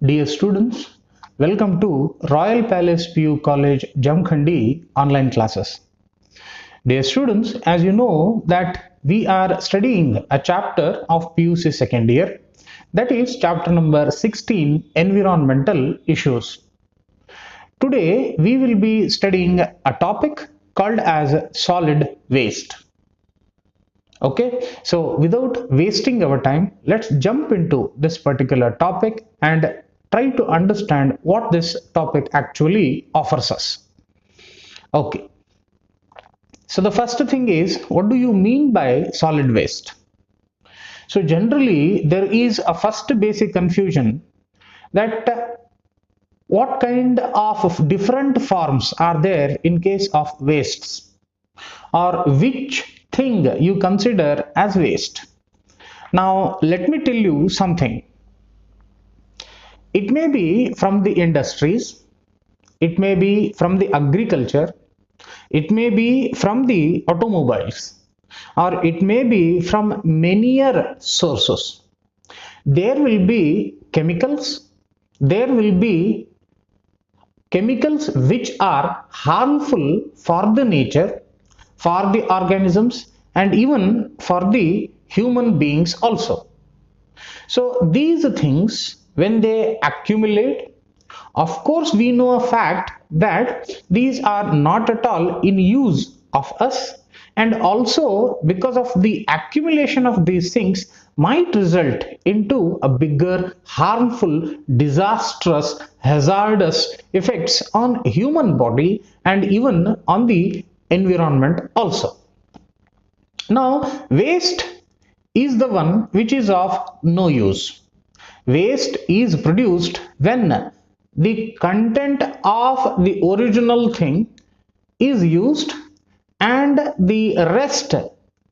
Dear students, welcome to Royal Palace PU College Jamkhandi online classes. Dear students, as you know that we are studying a chapter of PUC second year, that is chapter number 16, Environmental Issues. Today we will be studying a topic called as solid waste. Okay, so without wasting our time, let's jump into this particular topic and try to understand what this topic actually offers us. Okay, so the first thing is, what do you mean by solid waste? So generally there is a first basic confusion that what kind of different forms are there in case of wastes, or which thing you consider as waste. Now let me tell you something. It may be from the industries, it may be from the agriculture, it may be from the automobiles, or it may be from many other sources. There will be chemicals, there will be chemicals which are harmful for the nature, for the organisms, and even for the human beings also. So these things, when they accumulate, of course we know a fact that these are not at all in use of us, and also because of the accumulation of these things might result into a bigger harmful, disastrous, hazardous effects on human body and even on the environment also. Now waste is the one which is of no use. Waste is produced when the content of the original thing is used and the rest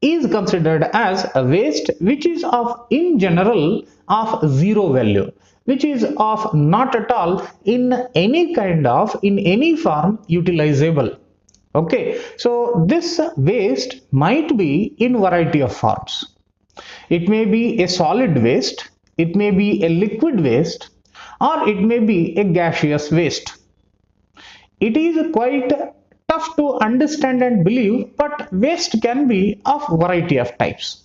is considered as a waste, which is of in general of zero value, which is of not at all in any kind of, in any form utilizable. Okay, so this waste might be in variety of forms. It may be a solid waste, it may be a liquid waste, or it may be a gaseous waste. It is quite tough to understand and believe, but waste can be of variety of types.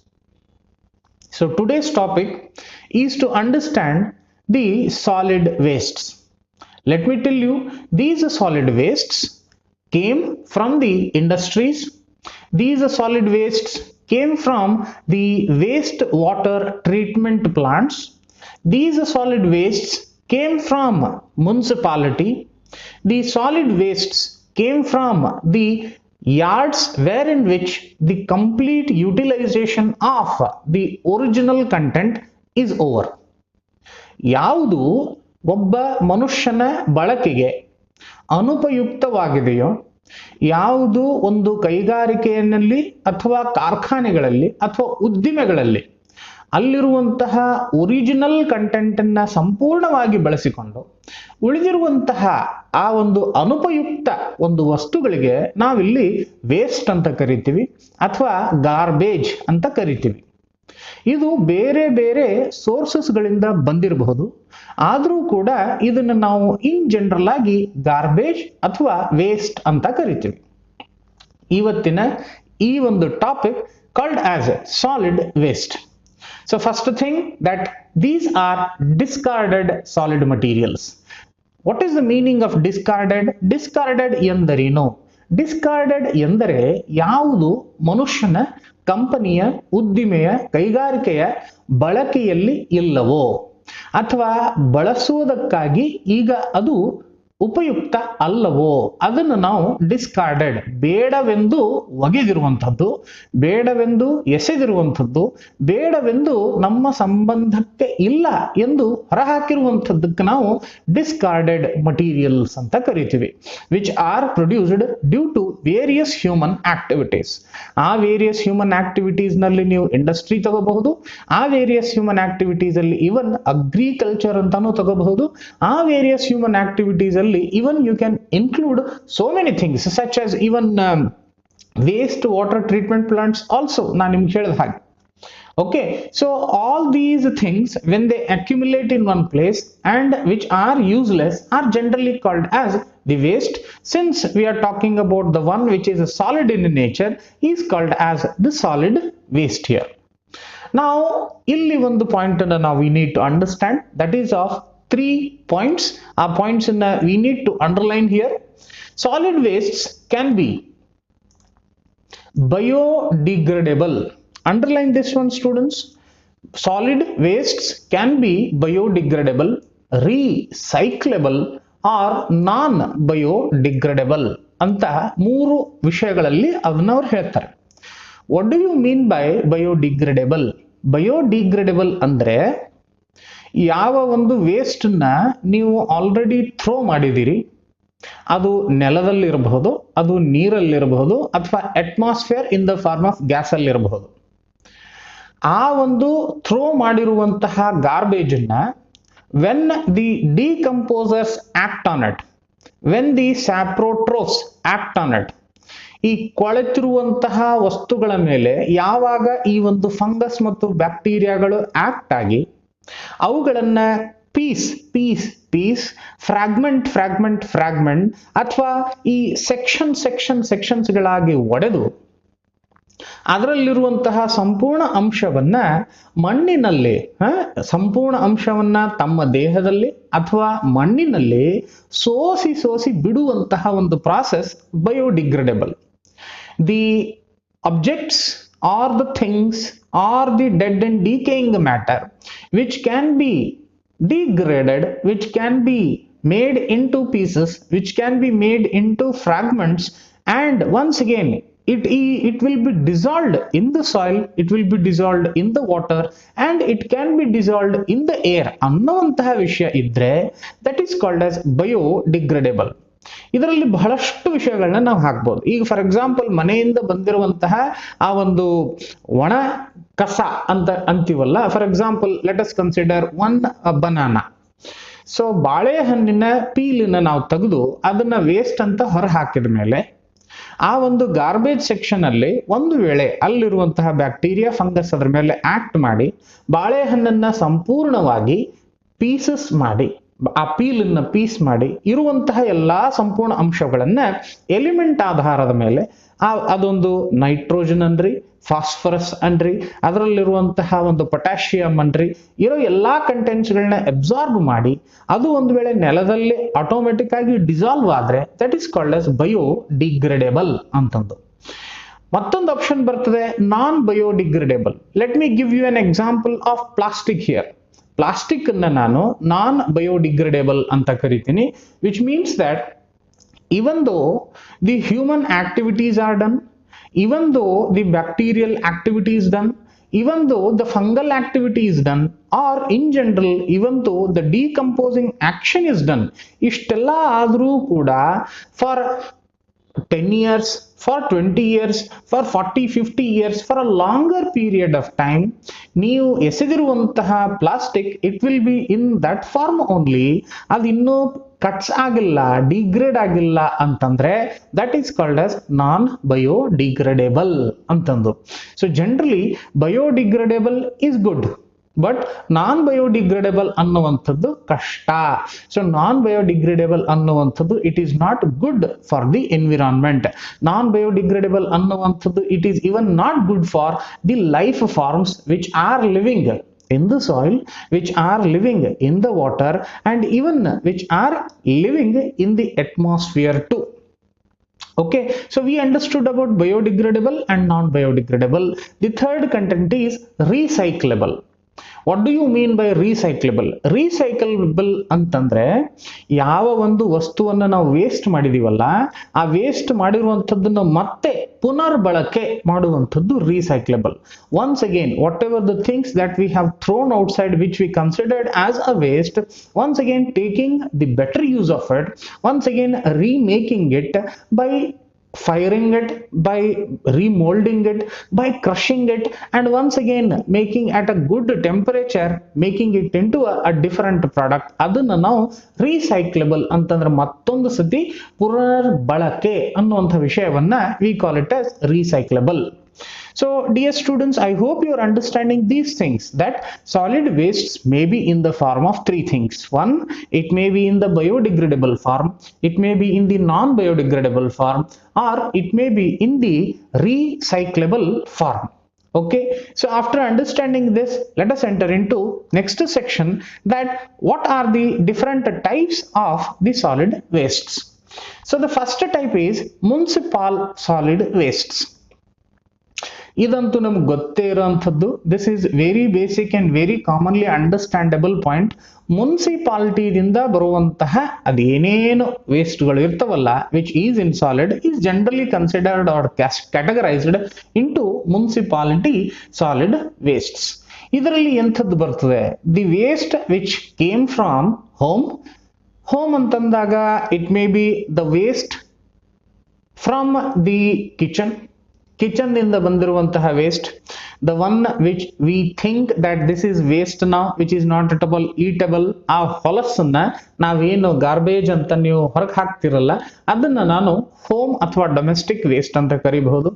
So today's topic is to understand the solid wastes. Let me tell you, these solid wastes came from the industries. These solid wastes came from the wastewater treatment plants. These solid wastes came from municipality. The solid wastes came from the yards wherein which the complete utilization of the original content is over. ಯಾವುದು ಒಬ್ಬ ಮನುಷ್ಯನ ಬಳಕೆಗೆ ಅನುಪಯುಕ್ತವಾಗಿದೆಯೋ, ಯಾವುದು ಒಂದು ಕೈಗಾರಿಕೆಯಲ್ಲಿ ಅಥವಾ ಕಾರ್ಖಾನೆಗಳಲ್ಲಿ ಅಥವಾ ಉದ್ದಿಮೆಗಳಲ್ಲಿ ಅಲ್ಲಿರುವಂತಹ ಒರಿಜಿನಲ್ ಕಂಟೆಂಟ್ ಅನ್ನ ಸಂಪೂರ್ಣವಾಗಿ ಬಳಸಿಕೊಂಡು ಉಳಿದಿರುವಂತಹ ಆ ಒಂದು ಅನುಪಯುಕ್ತ ಒಂದು ವಸ್ತುಗಳಿಗೆ ನಾವಿಲ್ಲಿ ವೇಸ್ಟ್ ಅಂತ ಕರಿತೀವಿ ಅಥವಾ ಗಾರ್ಬೇಜ್ ಅಂತ ಕರಿತೀವಿ. ಇದು ಬೇರೆ ಬೇರೆ ಸೋರ್ಸಸ್ ಗಳಿಂದ ಬಂದಿರಬಹುದು, ಆದರೂ ಕೂಡ ಇದನ್ನು ನಾವು ಇನ್ ಜನರಲ್ ಆಗಿ ಗಾರ್ಬೇಜ್ ಅಥವಾ ವೇಸ್ಟ್ ಅಂತ ಕರಿತೀವಿ. ಇವತ್ತಿನ ಈ ಒಂದು topic called as solid waste. So first thing, that these are discarded solid materials. What is the meaning of discarded? Discarded ಎಂದರೇನು? Discarded ಎಂದರೆ ಯಾವುದು ಮನುಷ್ಯನ ಕಂಪನಿಯ, ಉದ್ದಿಮೆಯ, ಕೈಗಾರಿಕೆಯ ಬಳಕೆಯಲ್ಲಿ ಇಲ್ಲವೋ ಅಥವಾ ಬಳಸುವುದಕ್ಕಾಗಿ ಈಗ ಅದು ಉಪಯುಕ್ತ ಅಲ್ಲವೋ ಅದನ್ನು ನಾವು ಡಿಸ್ಕಾರ್ಡೆಡ್, ಬೇಡವೆಂದು ಒಗೆದಿರುವಂಥದ್ದು, ಬೇಡವೆಂದು ಎಸೆದಿರುವಂಥದ್ದು, ಬೇಡವೆಂದು ನಮ್ಮ ಸಂಬಂಧಕ್ಕೆ ಇಲ್ಲ ಎಂದು ಹೊರಹಾಕಿರುವಂಥದ್ದಕ್ಕೆ ನಾವು ಡಿಸ್ಕಾರ್ಡೆಡ್ ಮಟೀರಿಯಲ್ಸ್ ಅಂತ ಕರಿತೀವಿ, which are produced due to various human activities. ಆ ವೇರಿಯಸ್ ಹ್ಯೂಮನ್ ಆಕ್ಟಿವಿಟೀಸ್ ನಲ್ಲಿ ನೀವು ಇಂಡಸ್ಟ್ರಿ ತಗೋಬಹುದು, ಆ ವೇರಿಯಸ್ ಹ್ಯೂಮನ್ ಆಕ್ಟಿವಿಟೀಸ್ ಅಲ್ಲಿ ಇವನ್ ಅಗ್ರಿಕಲ್ಚರ್ ಅಂತಾನು ತಗೋಬಹುದು, ಆ ವೇರಿಯಸ್ ಹ್ಯೂಮನ್ ಆಕ್ಟಿವಿಟೀಸ್ ಅಲ್ಲಿ even you can include so many things such as even waste water treatment plants also. ನಾನು ನಿಮ್ಗೆ ಹೇಳಿದ ಹಾಗೆ Okay, so all these things, when they accumulate in one place and which are useless, are generally called as the waste. Since we are talking about the one which is a solid in nature, is called as the solid waste here. Now ಇಲ್ಲಿ ಒಂದು point ಅನ್ನು ನಾವು we need to understand, that is of 3 points. ಆ points ಅನ್ನು we need to underline here. Solid wastes can be biodegradable. Underline this one, students. Solid wastes can be biodegradable, recyclable or non-biodegradable ಅಂತ 3 ವಿಷಯಗಳಲ್ಲಿ ಅದನ್ನ ಅವರು ಹೇಳ್ತಾರೆ. What do you mean by biodegradable? Biodegradable ಅಂದ್ರೆ ಯಾವ ಒಂದು ವೇಸ್ಟ್ ನ ನೀವು ಆಲ್ರೆಡಿ ಥ್ರೋ ಮಾಡಿದಿರಿ, ಅದು ನೆಲದಲ್ಲಿರಬಹುದು, ಅದು ನೀರಲ್ಲಿರಬಹುದು, ಅಥವಾ atmosphere in the form of gas ಅಲ್ಲಿ ಇರಬಹುದು. ಆ ಒಂದು ಥ್ರೋ ಮಾಡಿರುವಂತಹ ಗಾರ್ಬೇಜ್ ಅನ್ನ when the decomposers act on it, when the saprotrophs act on it, ಈ ಕೊಳೆತಿರುವಂತಹ ವಸ್ತುಗಳ ಮೇಲೆ ಯಾವಾಗ ಈ ಒಂದು ಫಂಗಸ್ ಮತ್ತು ಬ್ಯಾಕ್ಟೀರಿಯಾಗಳು ಆಕ್ಟ್ ಆಗಿ ಅವುಗಳನ್ನ piece piece piece fragment fragment fragment ಅಥವಾ ಈ ಸೆಕ್ಷನ್ಸ್ ಗಳಾಗಿ ಒಡೆದು ಅದರಲ್ಲಿರುವಂತಹ ಸಂಪೂರ್ಣ ಅಂಶವನ್ನ ಮಣ್ಣಿನಲ್ಲಿ ಸಂಪೂರ್ಣ ಅಂಶವನ್ನ ತಮ್ಮ ದೇಹದಲ್ಲಿ ಅಥವಾ ಮಣ್ಣಿನಲ್ಲಿ ಸೋಸಿ ಬಿಡುವಂತಹ ಒಂದು process biodegradable. The objects or the things or the dead and decaying matter which can be degraded, which can be made into pieces, which can be made into fragments, and once again it will be dissolved in the soil, it will be dissolved in the water, and it can be dissolved in the air ಅನ್ನುವಂತಹ ವಿಷಯ ಇದ್ರೆ that is called as biodegradable. ಇದರಲ್ಲಿ ಬಹಳಷ್ಟು ವಿಷಯಗಳನ್ನ ನಾವು ಹಾಕ್ಬೋದು. ಈಗ for example ಮನೆಯಿಂದ ಬಂದಿರುವಂತಹ ಆ ಒಂದು ಒಣ ಕಸ ಅಂತ ಅಂತೀವಲ್ಲ, for example let us consider one banana. So ಬಾಳೆಹಣ್ಣಿನ ಪೀಲಿನ ನಾವು ತೆಗೆದು ಅದನ್ನ ವೇಸ್ಟ್ ಅಂತ ಹೊರ ಹಾಕಿದ ಮೇಲೆ ಆ ಒಂದು ಗಾರ್ಬೇಜ್ ಸೆಕ್ಷನ್ ಅಲ್ಲಿ ಒಂದು ವೇಳೆ ಅಲ್ಲಿರುವಂತಹ ಬ್ಯಾಕ್ಟೀರಿಯಾ ಫಂಗಸ್ ಅದರ ಮೇಲೆ ಆಕ್ಟ್ ಮಾಡಿ ಬಾಳೆಹಣ್ಣನ್ನ ಸಂಪೂರ್ಣವಾಗಿ ಪೀಸಸ್ ಮಾಡಿ, ಆ ಪೀಲನ್ನ ಪೀಸ್ ಮಾಡಿ ಇರುವಂತಹ ಎಲ್ಲಾ ಸಂಪೂರ್ಣ ಅಂಶಗಳನ್ನ ಎಲಿಮೆಂಟ್ ಆಧಾರದ ಮೇಲೆ ಅದೊಂದು ನೈಟ್ರೋಜನ್ ಅನ್ರಿ, ಫಾಸ್ಫರಸ್ ಅನ್ರಿ, ಅದರಲ್ಲಿರುವಂತಹ ಒಂದು ಪೊಟ್ಯಾಷಿಯಂ ಅನ್ರಿ, ಇರೋ ಎಲ್ಲಾ ಕಂಟೆಂಟ್ಸ್ ಗಳನ್ನ ಅಬ್ಸಾರ್ಬ್ ಮಾಡಿ ಅದು ಒಂದು ವೇಳೆ ನೆಲದಲ್ಲಿ ಆಟೋಮೆಟಿಕ್ ಆಗಿ ಡಿಸಾಲ್ವ್ ಆದ್ರೆ that is called as biodegradable ಅಂತಂದು. ಮತ್ತೊಂದು ಆಪ್ಷನ್ ಬರ್ತದೆ non biodegradable. Let me give you an example of plastic here. Plastic ಅನ್ನ ನಾನು ನಾನ್ ಬಯೋಡಿಗ್ರೇಡೇಬಲ್ ಅಂತ ಕರಿತೀನಿ, which means that even though the human activities are done, even though the bacterial activity is done, even though the fungal activity is done, or in general even though the decomposing action is done, ishtella adru kuda for 10 years, for 20 years, for 40-50 years, for a longer period of time, ನೀವು ಎಸೆದಿರುವಂತಹ plastic it will be in that form only. ಅದು ಇನ್ನೂ cuts ಆಗಿಲ್ಲ, degrade ಆಗಿಲ್ಲ ಅಂತಂದ್ರೆ that is called as non biodegradable ಅಂತಂದು. So generally biodegradable is good, but non biodegradable ಅನ್ನುವಂಥದ್ದು ಕಷ್ಟ. ಸೊ ನಾನ್ ಬಯೋಡಿಗ್ರೇಡೇಬಲ್ ಅನ್ನುವಂಥದ್ದು it is not good for the environment. Non biodegradable ಅನ್ನುವಂಥದ್ದು it is even not good for the life forms which are living in the soil, which are living in the water, and even which are living in the atmosphere too. Okay, so we understood about biodegradable and non-biodegradable. The third content is recyclable. What do you mean by recyclable? Recyclable ಅಂತಂದ್ರೆ ಯಾವ ಒಂದು ವಸ್ತುವನ್ನ ನಾವು waste ಮಾಡಿದೀವಲ್ಲ ಆ waste ಮಾಡಿರುವಂತದ್ದನ್ನು ಮತ್ತೆ ಪುನರ್ ಬಳಕೆ ಮಾಡುವಂತದ್ದು recyclable. Once again, whatever the things that we have thrown outside which we considered as a waste, once again taking the better use of it, once again remaking it by firing it, by remolding it, by crushing it, and once again making at a good temperature, making it into a different product, ಅದನ್ನ ನಾವು recyclable ಅಂತಂದ್ರೆ ಮತ್ತೊಂದು ಸತಿ ಪುನರ್ ಬಳಕೆ ಅನ್ನುವಂಥ ವಿಷಯವನ್ನ we call it as recyclable. So dear students, I hope you are understanding these things, that solid wastes may be in the form of three things. One, it may be in the biodegradable form, it may be in the non-biodegradable form, or it may be in the recyclable form. Okay, so after understanding this, let us enter into next section, that what are the different types of the solid wastes. So the first type is municipal solid wastes. ಇದಂತೂ ನಮ್ಗೆ ಗೊತ್ತೇ ಇರೋಂಥದ್ದು. This is very basic and very commonly understandable point. ಮುನ್ಸಿಪಾಲಿಟಿಯಿಂದ ಬರುವಂತಹ ಅದೇನೇನು ವೇಸ್ಟ್ಗಳು ಇರ್ತವಲ್ಲ, which is in solid, is generally considered or categorized into municipality solid wastes. ಇದರಲ್ಲಿ ಎಂಥದ್ದು ಬರ್ತದೆ? The waste which came from home ಅಂತಂದಾಗ it may be the waste from the kitchen ಇಂದ ಬಂದಿರುವಂತಹ waste, the one which we think that this is waste ನಾವ್ which is not eatable. ಆ ಹೊಲಸನ್ನ ನಾವೇನು ಗಾರ್ಬೇಜ್ ಅಂತ ನೀವು ಹೊರಗೆ ಹಾಕ್ತಿರಲ್ಲ, ಅದನ್ನ ನಾನು ಹೋಮ್ ಅಥವಾ ಡೊಮೆಸ್ಟಿಕ್ ವೇಸ್ಟ್ ಅಂತ ಕರಿಬಹುದು.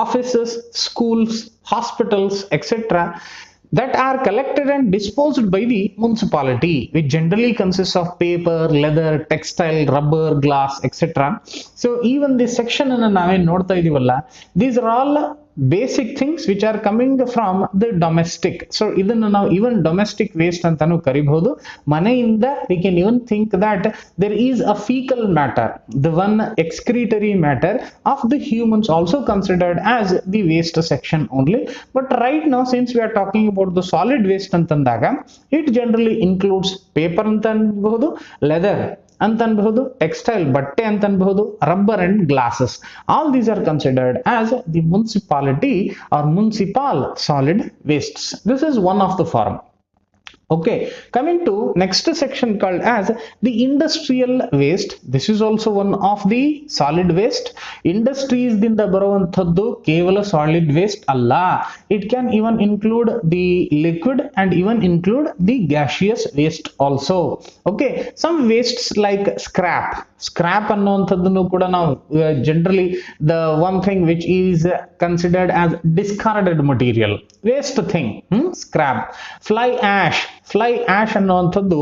Offices, schools, hospitals etcetera that are collected and disposed by the municipality, which generally consists of paper, leather, textile, rubber, glass, etc. So even this section anna nave nodta idivalla, these are all basic things which are coming from the domestic. So idanna now even domestic waste antanu karibodu. Maneinda we can even think that there is a fecal matter, the one excretory matter of the humans, also considered as the waste section only. But right now, since we are talking about the solid waste antandaga, it generally includes paper anta anಬಹುದು, leather ಅಂತ ಅನ್ಬಹುದು, textile ಬಟ್ಟೆ ಅಂತ ಅನ್ಬಹುದು, rubber and glasses. All these are considered as the municipality or municipal solid wastes. This is one of the form. Okay, coming to next section called as the industrial waste. This is also one of the solid waste. Industries dinda baruvanthaddu kevala solid waste alla, it can even include the liquid and even include the gaseous waste also. Okay, some wastes like scrap ಅನ್ನುವಂಥದ್ದನ್ನು ಕೂಡ ನಾವು generally the one thing which is considered as discarded material, waste thing, scrap. Fly ash ಅನ್ನುವಂಥದ್ದು,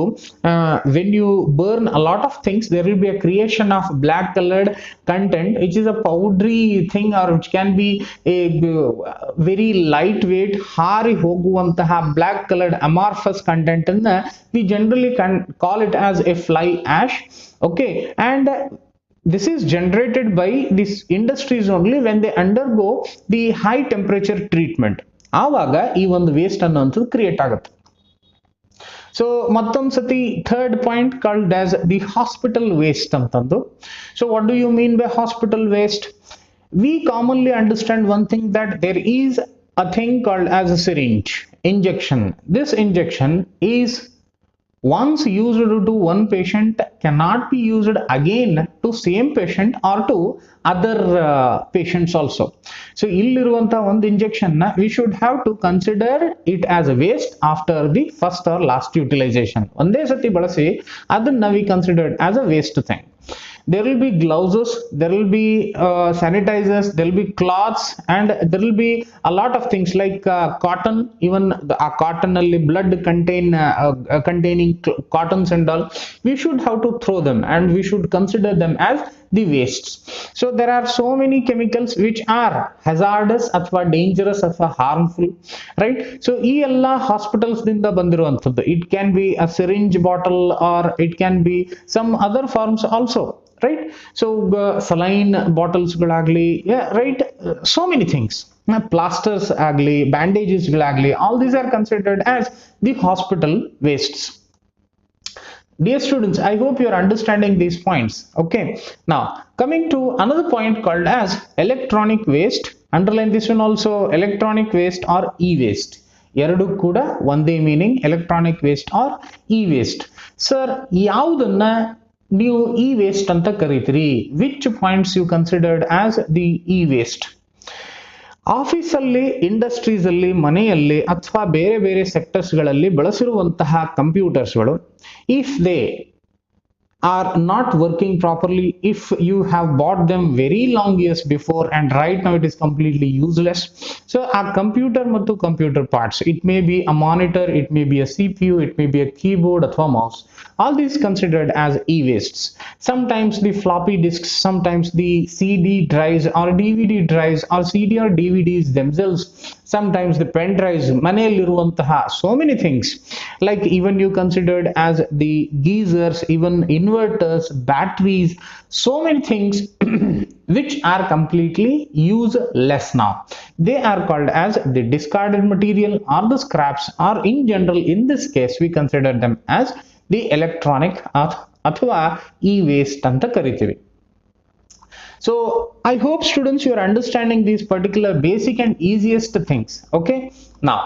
when you burn a lot of things, there will be a creation of black colored content which is a powdery thing, or which can be a very lightweight ಹಾರಿ ಹೋಗುವಂತಹ black colored amorphous content ಅನ್ನ we generally can call it as a fly ash. Okay, and this is generated by these industries only when they undergo the high temperature treatment. ಆವಾಗ ಈ ಒಂದು waste ಅನ್ನುವಂಥದ್ದು create ಆಗುತ್ತೆ. So ಮತ್ತೊಂದು ಸತಿ third point called as the hospital waste ಅಂತಂದು. So what do you mean by hospital waste? We commonly understand one thing, that there is a thing called as a syringe, injection. This injection is once used to one patient cannot be used again to same patient or to other patients also. So illiruvanta one injection na we should have to consider it as a waste after the first or last utilization. Onde sati balasi adanna we considered as a waste thing. There will be gloves, there will be sanitizers, there will be cloths, and there will be a lot of things like cotton. Even the cotton alli blood containing cottons and all, we should have to throw them and we should consider them as the wastes. So there are so many chemicals which are hazardous athwa dangerous athwa harmful, right? So ee ella hospitals dinda bandiruvanthaddu. It can be a syringe bottle or it can be some other forms also, right? So saline bottles galagli, yeah, right, so many things, plasters agli, bandages galagli, all these are considered as the hospital wastes. Dear students, I hope you are understanding these points. Okay, now coming to another point called as electronic waste. Underline this one also, electronic waste or e-waste. ಎರಡು ಕೂಡ ಒಂದೇ meaning, electronic waste or e waste. Sir, ಯಾವುದನ್ನ ನೀವು e waste ಅಂತ ಕರೀತೀರಿ? Which points you considered as the e waste? ಆಫೀಸಲ್ಲಿ, industries ಅಲ್ಲಿ, ಮನೆಯಲ್ಲಿ ಅಥವಾ ಬೇರೆ ಬೇರೆ ಸೆಕ್ಟರ್ಸ್ ಗಳಲ್ಲಿ ಬಳಸಿರುವಂತಹ ಕಂಪ್ಯೂಟರ್ಸ್ಗಳು, if they are not working properly if you have bought them very long years before and right now it is completely useless. So our computer ಮತ್ತು computer parts, it may be a monitor, it may be a CPU, it may be a keyboard ಅಥವಾ mouse, all these considered as e-wastes. Sometimes the floppy disks, sometimes the CD drives or DVD drives or CD or DVDs themselves, sometimes the pen drives, ಮನೆಯಲ್ಲಿರುವಂತಹ so many things, like even you considered as the geysers, even inverters, batteries, so many things which are completely useless now. They are called as the discarded material or the scraps, or in general in this case we consider them as the electronic ಅಥವಾ e-waste ಅಂತ ಕರಿತೀವಿ. So I hope students you are understanding these particular basic and easiest things. Okay, now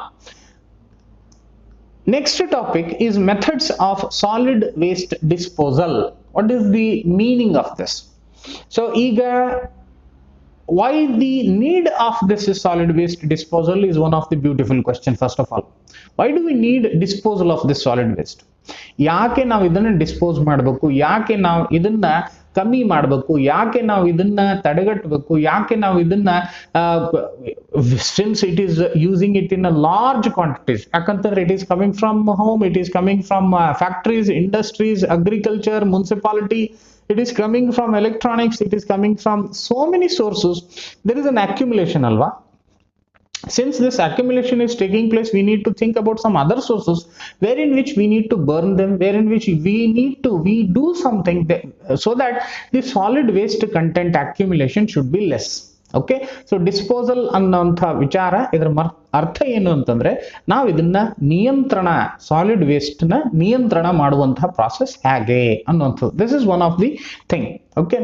next topic is methods of solid waste disposal. What is the meaning of this? So eaga, why the need of this solid waste disposal is one of the beautiful question. First of all, why do we need disposal of this solid waste? ಯಾಕೆ ನಾವು ಇದನ್ನ dispose ಮಾಡಬೇಕು, ಯಾಕೆ ನಾವು ಇದನ್ನ ಕಮ್ಮಿ ಮಾಡಬೇಕು, ಯಾಕೆ ನಾವು ಇದನ್ನ ತಡೆಗಟ್ಟಬೇಕು, ಯಾಕೆ ನಾವು ಇದನ್ನ since it is using it in a large quantities, ಯಾಕಂತಂದ್ರೆ it is coming from home, it is coming from factories, industries, agriculture, municipality, it is coming from electronics, it is coming from so many sources. There is an accumulation alva. Since this accumulation is taking place, we need to think about some other sources wherein which we need to burn them, wherein which we do something so that the solid waste content accumulation should be less. Okay, so disposal ಅನ್ನೋಂಥ ವಿಚಾರ, ಇದರ ಅರ್ಥ ಏನು ಅಂತಂದ್ರೆ ನಾವು ಇದನ್ನ ನಿಯಂತ್ರಣ, solid waste ನ ನಿಯಂತ್ರಣ ಮಾಡುವಂತಹ ಪ್ರಾಸೆಸ್ ಹೇಗೆ ಅನ್ನೋಂಥದ್ದು. This is one of the thing. Okay,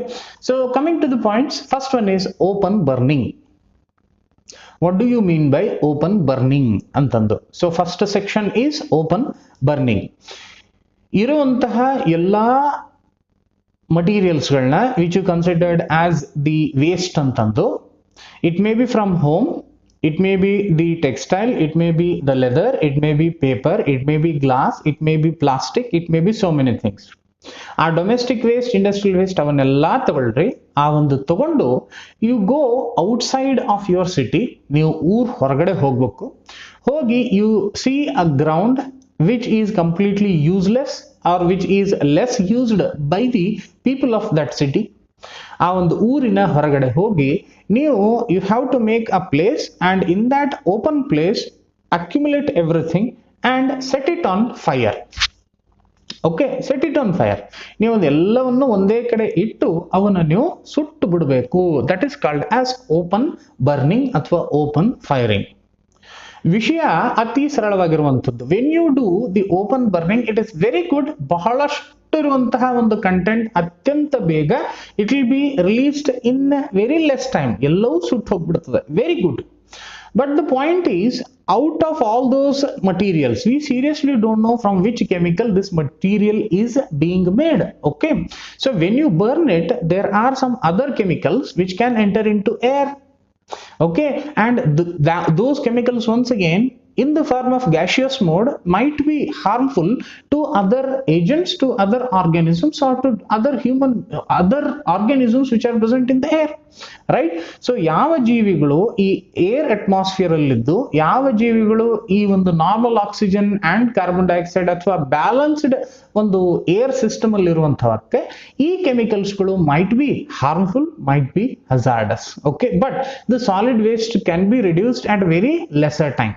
so coming to the points, first one is open burning. What do you mean by open burning ಅಂತಂದು? So first section is open burning. ಇರುವಂತಹ ಎಲ್ಲಾ materialsಗಳನ್ನ which you considered as the waste ಅಂತಂದು, it may be from home, it may be the textile, it may be the leather, it may be paper, it may be glass, it may be plastic, it may be so many things. ಆ domestic waste, industrial waste ಅವನ್ನೆಲ್ಲ ತಗೊಳ್ರಿ. ಆ ಒಂದು ತಗೊಂಡು you go outside of your city, ನೀವು ಊರ್ ಹೊರಗಡೆ ಹೋಗ್ಬೇಕು. ಹೋಗಿ you see a ground which is completely useless or which is less used by the people of that city. ಆ ಒಂದು ಊರಿನ ಹೊರಗಡೆ ಹೋಗಿ ನೀವು you have to make a place and in that open place accumulate everything and set it on fire. Okay, set it on fire. ನೀವು ಎಲ್ಲವನ್ನು ಒಂದೇ ಕಡೆ ಇಟ್ಟು ಅವನ್ನ ನೀವು ಸುಟ್ಟು ಬಿಡಬೇಕು. That is called as open burning ಅಥವಾ ಓಪನ್ ಫೈರಿಂಗ್. ವಿಷಯ ಅತಿ ಸರಳವಾಗಿರುವಂಥದ್ದು. When you do the open burning, it is very good. ಬಹಳಷ್ಟು ಇರುವಂತಹ ಒಂದು ಕಂಟೆಂಟ್ ಅತ್ಯಂತ ಬೇಗ it will be released in very less time. ಎಲ್ಲವೂ ಸುಟ್ಟು ಹೋಗ್ಬಿಡ್ತದೆ. Very good. But the point is, out of all those materials, we seriously don't know from which chemical this material is being made. Okay, so when you burn it, there are some other chemicals which can enter into air. Okay, and those chemicals once again in the form of gaseous mode might be harmful to other agents, to other organisms, or to other organisms which are present in the air, right? So ಯಾವ ಜೀವಿಗಳು ಈ air atmosphere ಅಲ್ಲಿದ್ದು, ಯಾವ ಜೀವಿಗಳು ಈ ಒಂದು normal oxygen and carbon dioxide ಅಥವಾ balanced ಒಂದು ಏರ್ ಸಿಸ್ಟಮ್ ಅಲ್ಲಿ ಇರುವಂತಹಕ್ಕೆ ಈ ಕೆಮಿಕಲ್ಸ್ ಗಳು might be harmful, might be hazardous. Okay, but the solid waste can be reduced at very lesser time.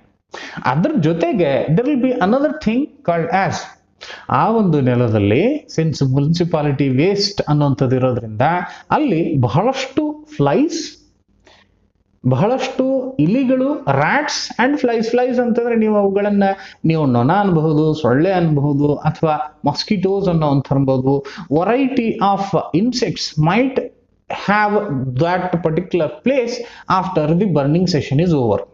ಅದ್ರ ಜೊತೆಗೆ there will be another thing called as, ಆ ಒಂದು ನೆಲದಲ್ಲಿ ಸಿನ್ಸ್ ಮುನ್ಸಿಪಾಲಿಟಿ ವೇಸ್ಟ್ ಅನ್ನುವಂಥದ್ದು ಇರೋದ್ರಿಂದ ಅಲ್ಲಿ ಬಹಳಷ್ಟು ಫ್ಲೈಸ್, ಬಹಳಷ್ಟು ಇಲಿಗಳು, ರ್ಯಾಟ್ಸ್ ಅಂಡ್ ಫ್ಲೈಸ್ ಅಂತಂದ್ರೆ ನೀವು ಅವುಗಳನ್ನ ನೀವು ನೊಣ ಅನ್ಬಹುದು, ಸೊಳ್ಳೆ ಅನ್ಬಹುದು, ಅಥವಾ ಮಾಸ್ಕಿಟೋಸ್ ಅನ್ನೋ ಅನ್ಬಹುದು. Variety of insects might have that particular place after the burning session is over.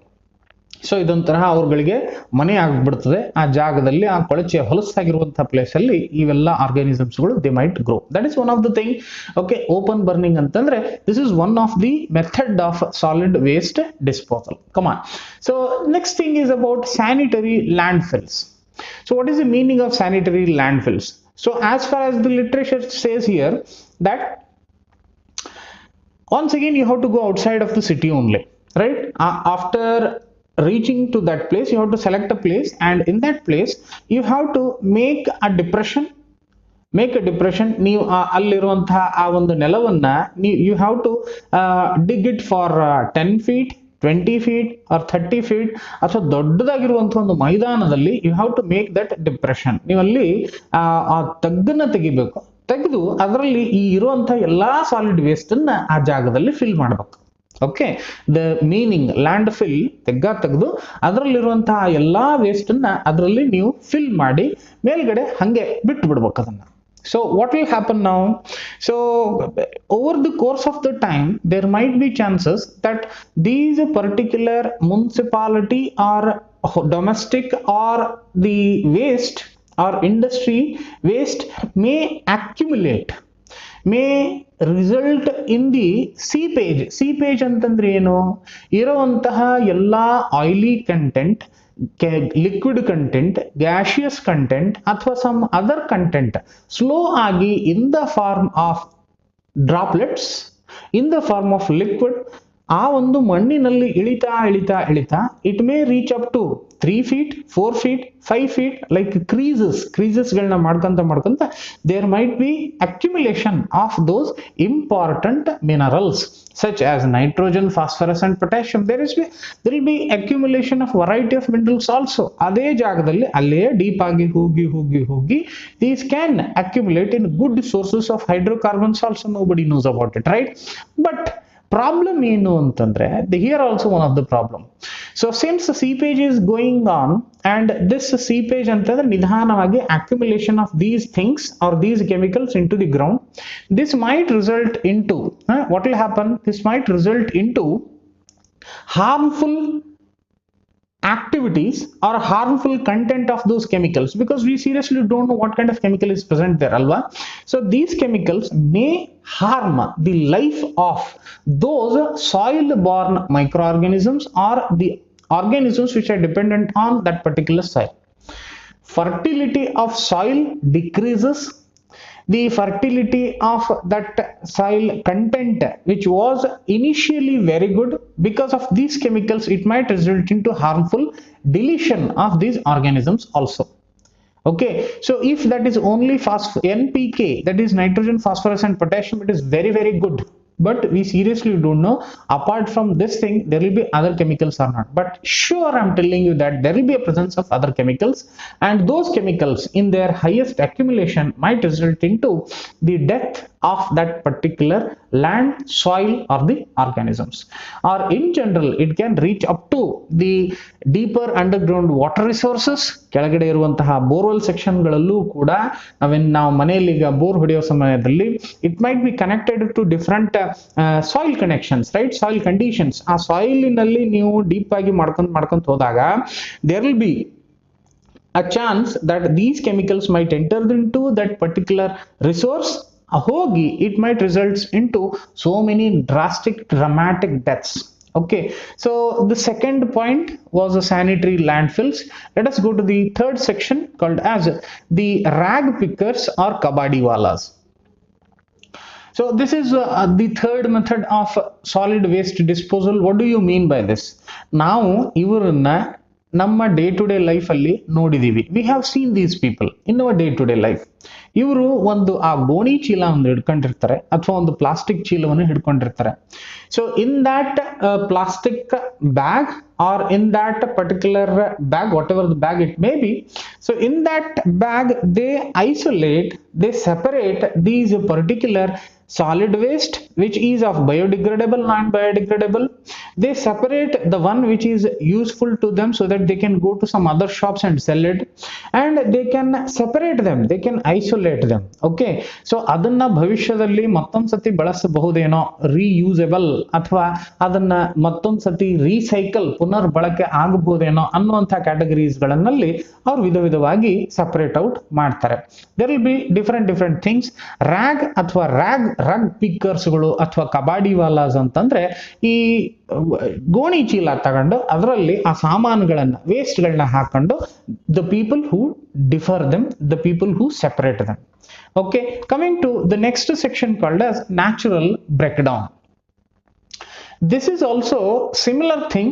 So ಇದೊಂಥರ ಅವ್ರಗಳಿಗೆ ಮನೆ ಆಗ್ಬಿಡ್ತದೆ. ಆ ಜಾಗದಲ್ಲಿ, ಆ ಕೊಳಚೆ ಹೊಲಸಾಗಿರುವಂತಹ ಪ್ಲೇಸ್ ಅಲ್ಲಿ ಇವೆಲ್ಲ ಆರ್ಗಾನಿಸಮ್ಸ್ಗಳು they might grow. That is one of the thing. Okay, open burning ಅಂತಂದ್ರೆ this is one of the method of solid waste disposal. Come on. So next thing is about sanitary landfills. So what is the meaning of sanitary landfills? So as far as the literature says here, that once again you have to go outside of the city only, right? After reaching to that place, you have to select a place, and in that place you have to make a depression. ನೀವು ಅಲ್ಲಿರುವಂತಹ ಆ ಒಂದು ನೆಲವನ್ನ you have to dig it for 10 feet 20 feet or 30 feet, ಅಥವಾ ದೊಡ್ಡದಾಗಿರುವಂತಹ ಒಂದು ಮೈದಾನದಲ್ಲಿ you have to make that depression. ನೀವಲ್ಲಿ ಆ ತಗ್ಗನ್ನ ತೆಗಿಬೇಕು. ತೆಗೆದು ಅದರಲ್ಲಿ ಈ ಇರುವಂತಹ ಎಲ್ಲಾ ಸಾಲಿಡ್ ವೇಸ್ಟ್ ಅನ್ನ ಆ ಜಾಗದಲ್ಲಿ ಫಿಲ್ ಮಾಡಬೇಕು. Okay, the meaning land fill, ತೆಗೆದು ಅದರಲ್ಲಿರುವಂತಹ ಎಲ್ಲಾ ವೇಸ್ಟ್ ಅನ್ನ ಅದರಲ್ಲಿ ನೀವು ಫಿಲ್ ಮಾಡಿ ಮೇಲ್ಗಡೆ ಹಂಗೆ ಬಿಟ್ಟು ಬಿಡ್ಬೇಕು ಅದನ್ನ. So what will happen now? So over the course of the time, there might be chances that these particular municipality or domestic or the waste or industry waste may accumulate, may result in the seepage. Seepage ಅಂತಂದ್ರೆ ಏನು? ಇರುವಂತಹ ಎಲ್ಲಾ oily content, liquid content, gaseous content ಅಥವಾ some other content slow ಆಗಿ in the form of droplets, in the form of liquid, ಆ ಒಂದು ಮಣ್ಣಿನಲ್ಲಿ ಇಳಿತಾ ಇಳಿತಾ ಇಳಿತಾ it may reach up to 3 feet 4 feet 5 feet, like creases ಗಳನ್ನ ಮಾಡ್ಕೊಂತ there might be accumulation of those important minerals such as nitrogen, phosphorus and potassium. There will be accumulation of variety of minerals also. ಅದೇ ಜಾಗದಲ್ಲಿ ಅಲ್ಲೇ deep ಆಗಿ ಹೋಗಿ these can accumulate in good sources of hydrocarbons also. Nobody knows about it, right? But problem ಏನು ಅಂತಂದ್ರೆ, here also one of the problem. So since the seepage is going on, and this seepage ಅಂತಂದ್ರೆ ನಿಧಾನವಾಗಿ accumulation of these things or these chemicals into the ground, this might result into what will happen? This might result into harmful activities or harmful content of those chemicals, because we seriously don't know what kind of chemical is present there, alva. So these chemicals may harm the life of those soil borne microorganisms or the organisms which are dependent on that particular soil. Fertility of soil decreases. The fertility of that soil content, which was initially very good, because of these chemicals it might result into harmful deletion of these organisms also. Okay, so if that is only NPK, that is nitrogen, phosphorus and potassium, it is very, very good. But we seriously don't know, apart from this thing, there will be other chemicals or not. But sure, I'm telling you that there will be a presence of other chemicals, and those chemicals in their highest accumulation might result into the death of that particular land, soil or the organisms. Or in general, it can reach up to the deeper underground water resources. ಕೆಳಗಡೆ ಇರುವಂತಹ borewell section ಗಳಲ್ಲೂ ಕೂಡ ನಾವು ಮನೆಯಲ್ಲಿ ಈಗ bore ಹೊಡೆಯೋ ಸಮಯದಲ್ಲಿ it might be connected to different soil connections, right? Soil conditions. ಆ ಸಾಯಿಲಿನಲ್ಲಿ ನೀವು ಡೀಪ್ ಆಗಿ ಮಾಡ್ಕೊಂತ ಹೋದಾಗ there will be a chance that these chemicals might enter into that particular resource. ಹೋಗಿ it might result into so many dramatic deaths. Okay, so the second point was the sanitary landfills. Let us go to the third section called as the rag pickers or kabadiwalas. So this is the third method of solid waste disposal. What do you mean by this? ನಾವು ಇವರನ್ನ ನಮ್ಮ day to day life ಅಲ್ಲಿ ನೋಡಿದೀವಿ. We have seen these people in our day to day life. ಇವರು ಒಂದು ಆ ಗೋಣಿ ಚೀಲ ಒಂದು ಹಿಡ್ಕೊಂಡಿರ್ತಾರೆ ಅಥವಾ ಒಂದು ಪ್ಲಾಸ್ಟಿಕ್ ಚೀಲವನ್ನು ಹಿಡ್ಕೊಂಡಿರ್ತಾರೆ. So in that plastic bag or in that particular bag, whatever the bag it may be, so in that bag they isolate, they separate these particular solid waste which is of biodegradable, non-biodegradable. They separate the one which is useful to them so that they can go to some other shops and sell it, and they can separate them, they can isolate them. Okay, so ಅದನ್ನ ಭವಿಷ್ಯದಲ್ಲಿ ಮತ್ತೊಂದು ಸತಿ ಬಳಸಬಹುದೇನೋ, reusable ಅಥವಾ ಅದನ್ನ ಮತ್ತೊಂದು ಸತಿ recycle ಪುನರ್ ಬಳಕೆ ಆಗಬಹುದೇನೋ ಅನ್ನುವಂಥ ಕ್ಯಾಟಗರೀಸ್ ಗಳಲ್ಲಿ ಅವ್ರು ವಿಧವಾಗಿ ಸಪರೇಟ್ ಔಟ್ ಮಾಡ್ತಾರೆ. There will be different things. Rag ಅಥವಾ ರಗ್ ಪಿಕ್ಕರ್ಸ್ಗಳು ಅಥವಾ ಕಬಾಡಿವಾಲಾಸ್ ಅಂತಂದ್ರೆ ಈ ಗೋಣಿ ಚೀಲ ತಗೊಂಡು ಅದರಲ್ಲಿ ಆ ಸಾಮಾನುಗಳನ್ನ ವೇಸ್ಟ್ ಗಳನ್ನ ಹಾಕೊಂಡು the people who differ them, the people who separate them. Okay, coming to the next section called as natural breakdown. This is also similar thing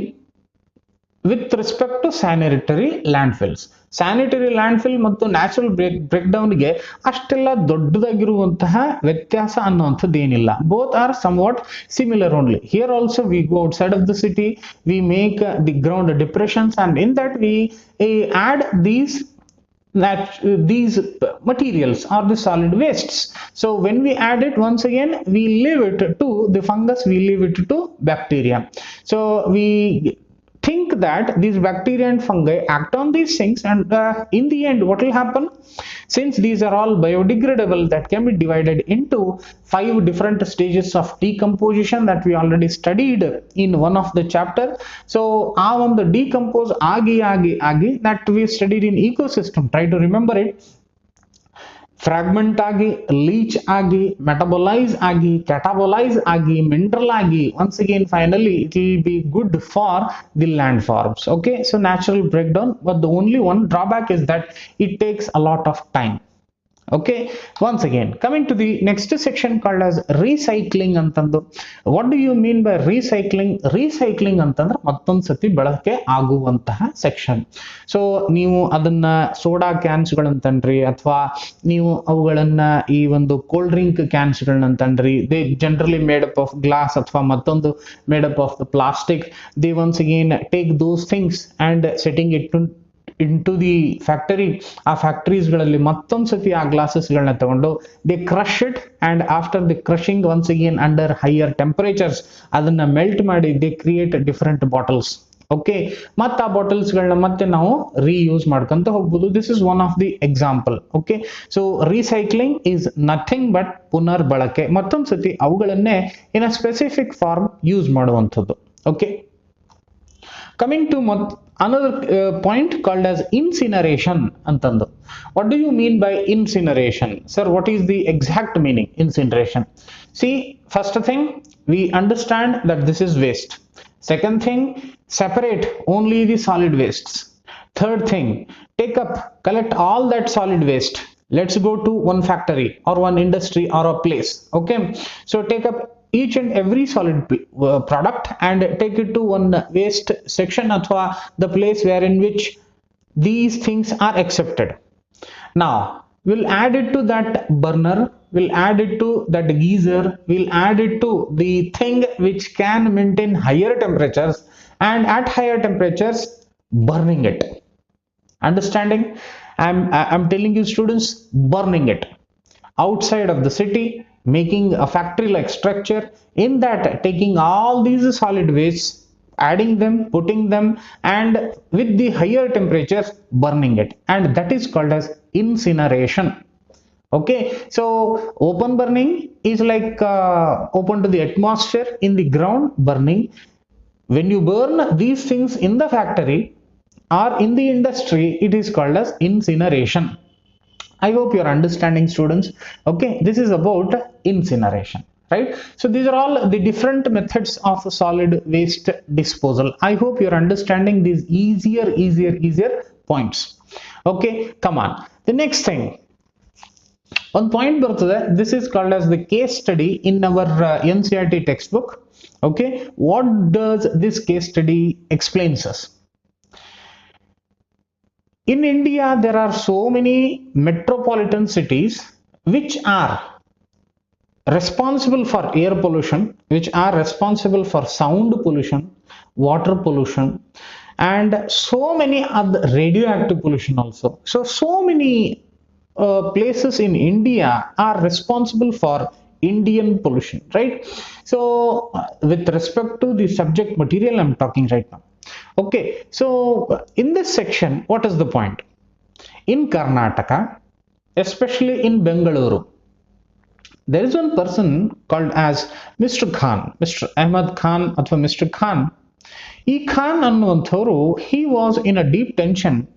with respect to sanitary landfills. Sanitary landfill ಮತ್ತು natural ಬ್ರೇಕ್ಡೌನ್ಗೆ ಅಷ್ಟೆಲ್ಲ ದೊಡ್ಡದಾಗಿರುವಂತಹ ವ್ಯತ್ಯಾಸ ಅನ್ನುವಂಥದ್ದು ಏನಿಲ್ಲ. Both are somewhat similar only. Here also we go outside of the city, we make the ground depressions and in that we add these materials or the solid wastes. So when we add it, once again we leave it to the fungus, we leave it to bacteria. So we think that these bacteria and fungi act on these things, and in the end what will happen, since these are all biodegradable, that can be divided into 5 different stages of decomposition that we already studied in one of the chapter. So on the decompose agi that we studied in ecosystem, try to remember it. Fragment ಆಗಿ, leach ಆಗಿ, metabolise ಆಗಿ, ಕ್ಯಾಟಾಬಲೈಸ್ ಆಗಿ, mineral ಆಗಿ, once again finally it will be good for the landforms. Okay, so natural breakdown, but the only one drawback is that it takes a lot of time. Okay, once again coming to the next section called as recycling ಅಂತಂದು. What do you mean by recycling? Recycling ಅಂತಂದ್ರೆ ಮತ್ತೊಂದು ಸತಿ ಬಳಕೆ ಆಗುವಂತಹ section. So ನೀವು ಅದನ್ನ soda ಕ್ಯಾನ್ಸ್ಗಳಂತನ್ರಿ, ಅಥವಾ ನೀವು ಅವುಗಳನ್ನ ಈ ಒಂದು ಕೋಲ್ಡ್ ಡ್ರಿಂಕ್ ಕ್ಯಾನ್ಸ್ಗಳಂತನ್ರಿ, they generally made up of glass ಅಥವಾ ಮತ್ತೊಂದು made up of the plastic. They once again take those things and setting it into the factory. ಆ ಫ್ಯಾಕ್ಟರೀಸ್ ಗಳಲ್ಲಿ ಮತ್ತೊಂದು ಸತಿ ಆ ಗ್ಲಾಸಸ್ ಗಳನ್ನ ತಗೊಂಡು they crush it, and after the crushing once again under higher temperatures ಅದನ್ನ melt ಮಾಡಿ they create different bottles. Okay, ಮತ್ತೆ ಆ ಬಾಟಲ್ಸ್ ಗಳನ್ನ ಮತ್ತೆ ನಾವು ರೀಯೂಸ್ ಮಾಡ್ಕೊಂತ ಹೋಗ್ಬೋದು. This is one of the example. Okay, so recycling is nothing but ಪುನರ್ ಬಳಕೆ, ಮತ್ತೊಂದು ಸತಿ ಅವುಗಳನ್ನೇ ಇನ್ ಅ ಸ್ಪೆಸಿಫಿಕ್ ಫಾರ್ಮ್ ಯೂಸ್ ಮಾಡುವಂಥದ್ದು. Okay, coming to another point called as incineration antandu. What do you mean by incineration? Sir, what is the exact meaning incineration? See, first thing, we understand that this is waste. Second thing, separate only the solid wastes. Third thing, collect all that solid waste. Let's go to one factory or one industry or a place. Okay, so take up each and every solid product and take it to one waste section athwa the place where in which these things are accepted. Now we'll add it to that burner, we'll add it to that geyser, we'll add it to the thing which can maintain higher temperatures, and at higher temperatures burning it. Understanding? I'm telling you students, burning it outside of the city, making a factory like structure, in that taking all these solid wastes, adding them, putting them, and with the higher temperatures burning it, and that is called as incineration. Okay, so open burning is like open to the atmosphere, in the ground burning. When you burn these things in the factory or in the industry, it is called as incineration. I hope you are understanding, students. Okay, this is about incineration, right? So these are all the different methods of solid waste disposal. I hope you are understanding these easier points. Okay, come on. The next thing, one point bartade, this is called as the case study in our NCERT textbook. Okay, what does this case study explains us? In India, there are so many metropolitan cities which are responsible for air pollution, which are responsible for sound pollution, water pollution, and so many other radioactive pollution also. So many places in India are responsible for Indian pollution, right? So with respect to the subject material I'm talking right now. Okay, so in this section, what is the point? In Karnataka, especially in Bengaluru, there is one person called as Mr. Khan, Mr. Ahmed Khan athwa Mr. Khan. Ee Khan annuvantharu, he was in a deep tension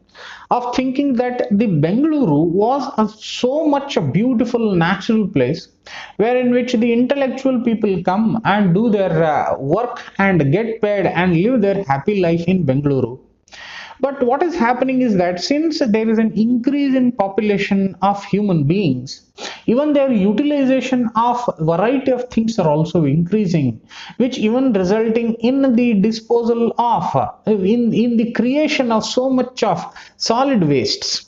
of thinking that the Bengaluru was so much a beautiful natural place where in which the intellectual people come and do their work and get paid and live their happy life in Bengaluru. But what is happening is that since there is an increase in population of human beings, even their utilization of variety of things are also increasing, which even resulting in the disposal of, in the creation of so much of solid wastes,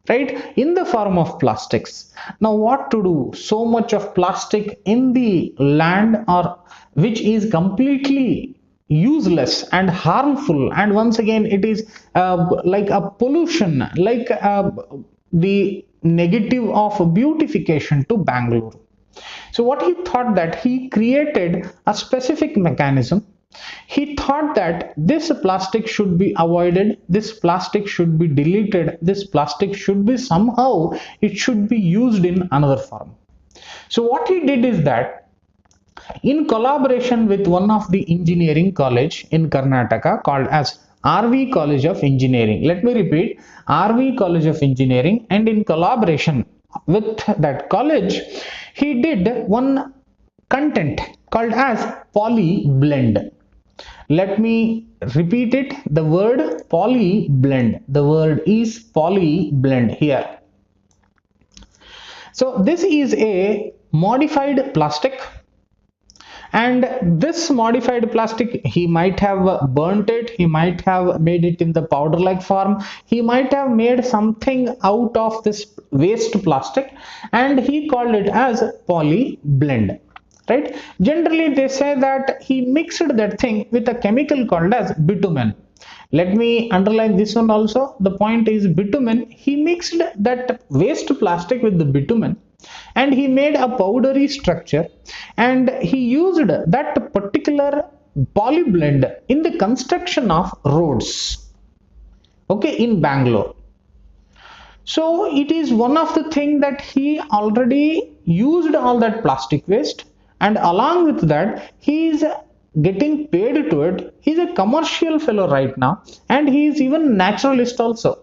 right, in the form of plastics. Now what to do? So much of plastic in the land, or which is completely useless and harmful, and once again it is like a pollution, like the negative of beautification to Bangalore. So what he thought, that he created a specific mechanism. He thought that this plastic should be avoided, this plastic should be deleted, this plastic should be somehow, it should be used in another form. So what he did is that, in collaboration with one of the engineering college in Karnataka called as RV College of Engineering. Let me repeat, RV College of Engineering, and in collaboration with that college, he did one content called as poly blend. Let me repeat it, the word poly blend. The word is poly blend here. So this is a modified plastic, and this modified plastic, he might have burnt it, he might have made it in the powder like form, he might have made something out of this waste plastic, and he called it as poly blend, right? Generally they say that he mixed that thing with a chemical called as bitumen. Let me underline this one also. The point is bitumen. He mixed that waste plastic with the bitumen, and he made a powdery structure, and he used that particular polyblend in the construction of roads, okay, in Bangalore. So it is one of the things that he already used all that plastic waste, and along with that he is getting paid to it. He's a commercial fellow right now, and he is even naturalist also.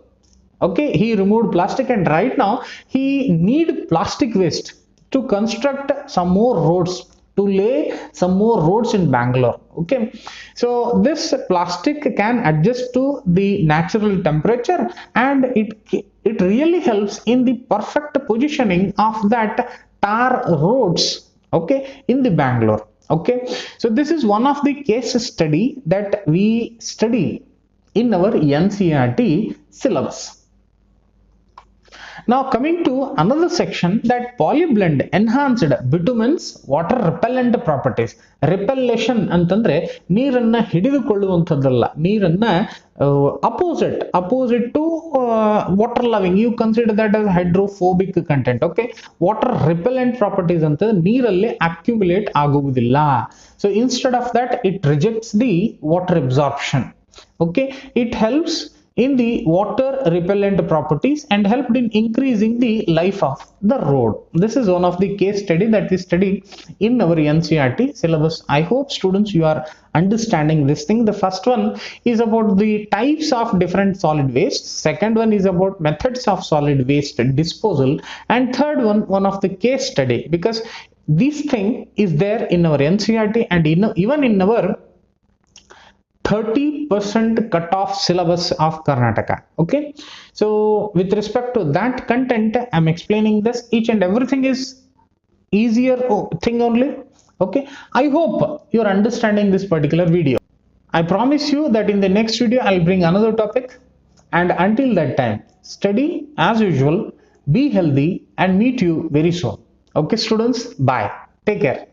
Okay, he removed plastic, and right now he need plastic waste to construct some more roads, to lay some more roads in Bangalore. Okay, so this plastic can adjust to the natural temperature, and it really helps in the perfect positioning of that tar roads, okay, in the Bangalore. Okay, so this is one of the case study that we study in our NCERT syllabus. Now coming to another section, that polyblend enhanced bitumen's water repellent properties. Repellation ಅಂತಂದ್ರೆ ನೀರನ್ನ ಹಿಡಿದುಕೊಳ್ಳುವಂತದ್ದಲ್ಲ, ನೀರನ್ನ opposite to water loving, you consider that as hydrophobic content. Okay, water repellent properties ಅಂತ ನೀರಲ್ಲಿ accumulate ಆಗುವುದಿಲ್ಲ. So instead of that, it rejects the water absorption. Okay, it helps in the water repellent properties and helped in increasing the life of the road. This is one of the case study that we studied in our NCERT syllabus. I hope students you are understanding this thing. The first one is about the types of different solid waste, second one is about methods of solid waste disposal, and third one of the case study, because this thing is there in our NCERT and even in our 30% cutoff syllabus of Karnataka. Okay, so with respect to that content, I'm explaining this. Each and everything is easier thing only. Okay, I hope you're understanding this particular video. I promise you that in the next video I'll bring another topic, and until that time, study as usual, be healthy, and meet you very soon. Okay students, bye, take care.